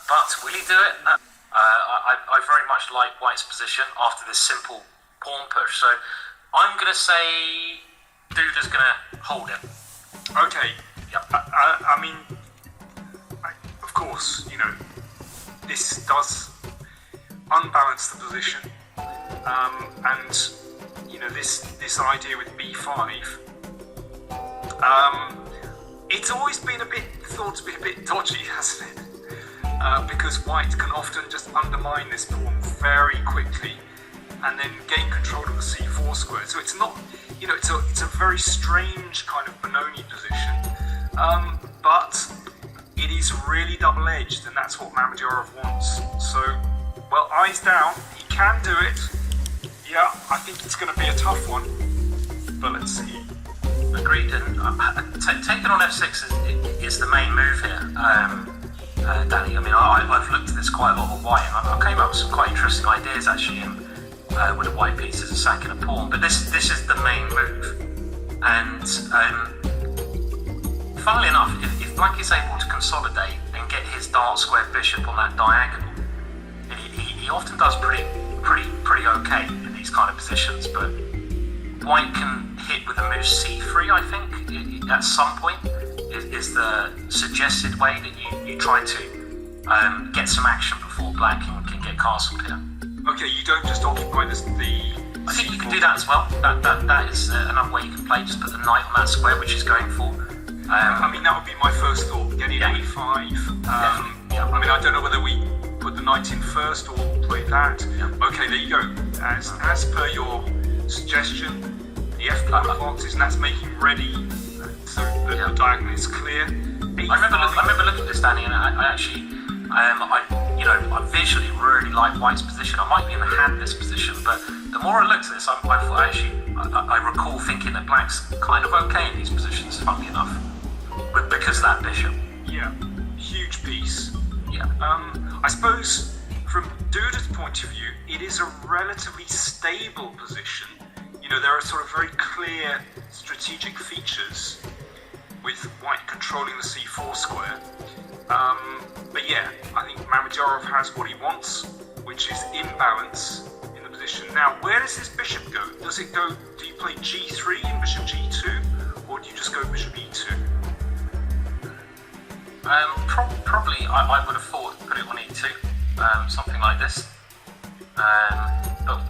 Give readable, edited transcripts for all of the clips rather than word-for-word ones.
but will he do it? I very much like White's position after this simple pawn push. So I'm going to say Duda's going to hold it. Okay. Yep. I mean, of course, you know, this does unbalance the position, and you know this idea with b5. It's always been thought to be a bit dodgy, hasn't it? Because White can often just undermine this pawn very quickly and then gain control of the c4 square. So it's not, you know, it's a very strange kind of Benoni position, but it is really double-edged, and that's what Mamedyarov wants. So, well, eyes down, he can do it. Yeah, I think it's going to be a tough one, but let's see. Agreed, and taking on f6 is the main move here, Danny. I mean, I've looked at this quite a lot with White, and I came up with some quite interesting ideas actually with the White piece as a sack and a pawn. But this is the main move, and funnily enough, if Black is able to consolidate and get his dark square bishop on that diagonal, he often does pretty okay in these kind of positions, but White can hit with a move c3, I think, at some point, is the suggested way that you try to get some action before Black can get castled here. Okay, you don't just occupy the I think you can do that as well. That is another way you can play, just put the knight on that square, which is going for. I mean, that would be my first thought, getting a5. Yeah. I mean, I don't know whether we put the knight in first or play that. Yeah. Okay, there you go. As per your suggestion, the f-pawn advances, and that's making ready, so the diagonal is clear. I remember looking at this, Danny, and I actually, I visually really like White's position. I might even have this position, but the more I looked at this, I recall thinking that Black's kind of okay in these positions, funnily enough, because of that bishop. Yeah, huge piece. Yeah. I suppose from Duda's point of view, it is a relatively stable position. You know, there are sort of very clear strategic features with White controlling the c4 square. But yeah, I think Mamedyarov has what he wants, which is imbalance in the position. Now, where does this bishop go? Does it go, do you play g3 and bishop g2, or do you just go bishop e2? Probably, I would have thought put it on e2, something like this. But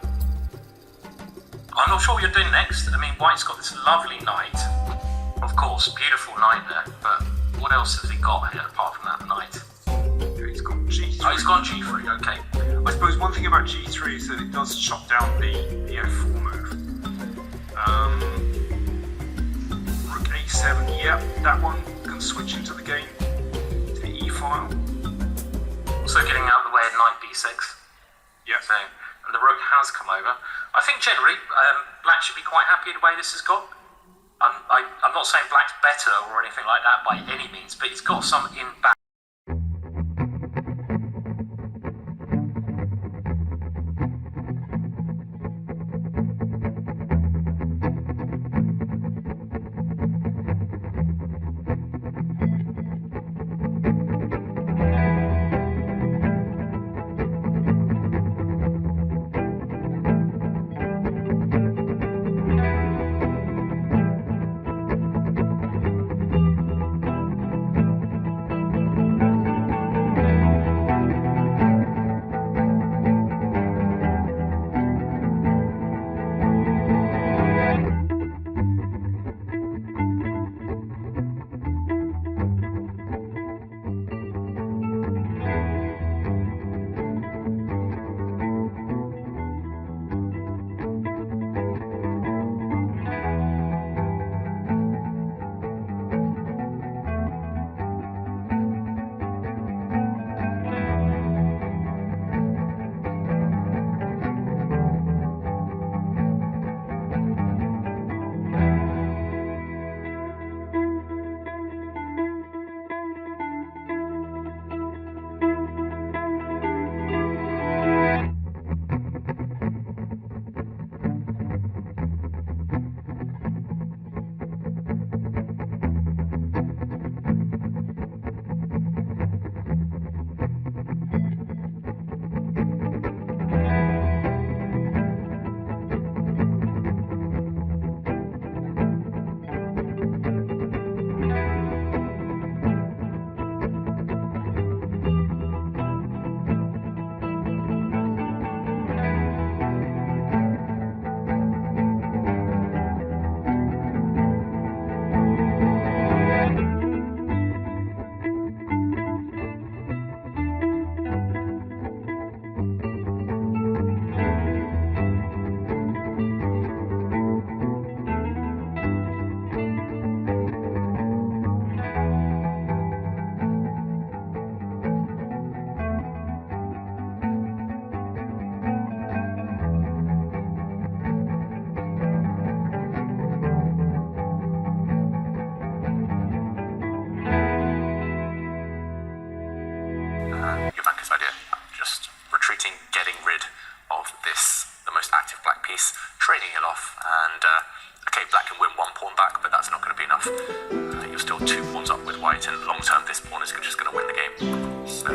I'm not sure what you're doing next. I mean, White's got this lovely knight, of course, beautiful knight there, but what else has he got here apart from that knight? He's got g3. Oh, he's got g3, okay. I suppose one thing about g3 is that it does shut down the f4 move. Rook a7, yep, that one can switch into the game to the e file. Also getting out of the way of knight b6. Yeah. So, and the rook has come over. I think generally, Black should be quite happy the way this has gone. I'm not saying Black's better or anything like that by any means, but he's got some in-back. his idea. Just retreating, getting rid of the most active black piece, trading it off, and okay, black can win one pawn back, but that's not going to be enough. You're still 2 pawns up with white, and long term this pawn is just going to win the game. So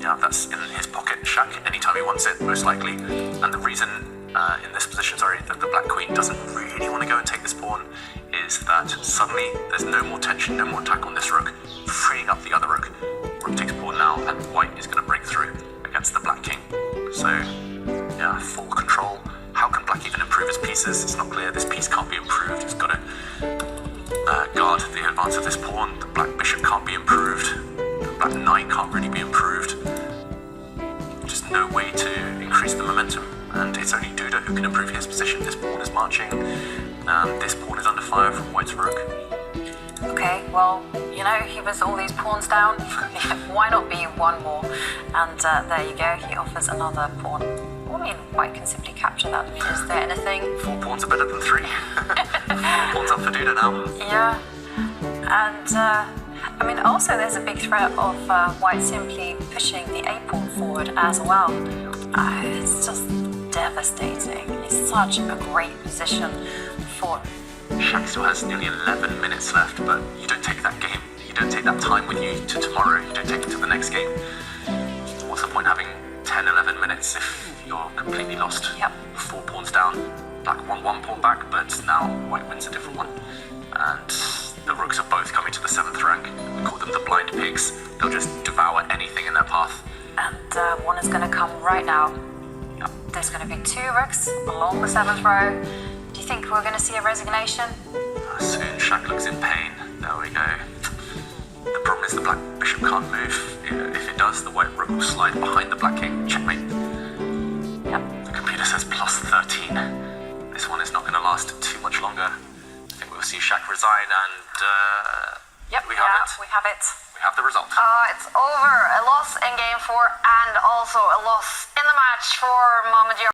yeah, that's in his pocket, Shak, anytime he wants it, most likely. And the reason in this position, that the black queen doesn't really want to go and take this pawn is that suddenly there's no more tension, no more attack on this rook, freeing up the other rook. Rook takes pawn now, and white is going to break through against the black king. So yeah, full control. How can black even improve his pieces? It's not clear. This piece can't be improved. He's got to guard the advance of this pawn. The black bishop can't be improved. The black knight can't really be improved. Just no way to increase the momentum. And it's only Duda who can improve his position. This pawn is marching. This pawn is under fire from white's rook. Okay, well, he was all these pawns down. Why not be one more? And there you go, he offers another pawn. I mean, white can simply capture that. I mean, is there anything? 4 pawns are better than 3. 4 pawns up for Duda now. Yeah, and also there's a big threat of white simply pushing the A pawn forward as well. It's just devastating. It's such a great position for. Shak still has nearly 11 minutes left, but you don't take that game. You don't take that time with you to tomorrow. You don't take it to the next game. What's the point having 10, 11 minutes if you're completely lost? Yep. 4 pawns down. Black won 1 pawn back, but now white wins a different one. And the rooks are both coming to the 7th rank. We call them the blind pigs. They'll just devour anything in their path. And one is going to come right now. Yep. There's going to be 2 rooks along the 7th row. Do you think we're going to see a resignation? Soon Shak looks in pain. There we go. The problem is the black bishop can't move. If it does, the white rook will slide behind the black king. Checkmate. Yep. The computer says plus 13. This one is not going to last too much longer. I think we'll see Shak resign, and Yep, we have it. We have it. We have the result. It's over. A loss in game 4 and also a loss in the match for Mamedyarov.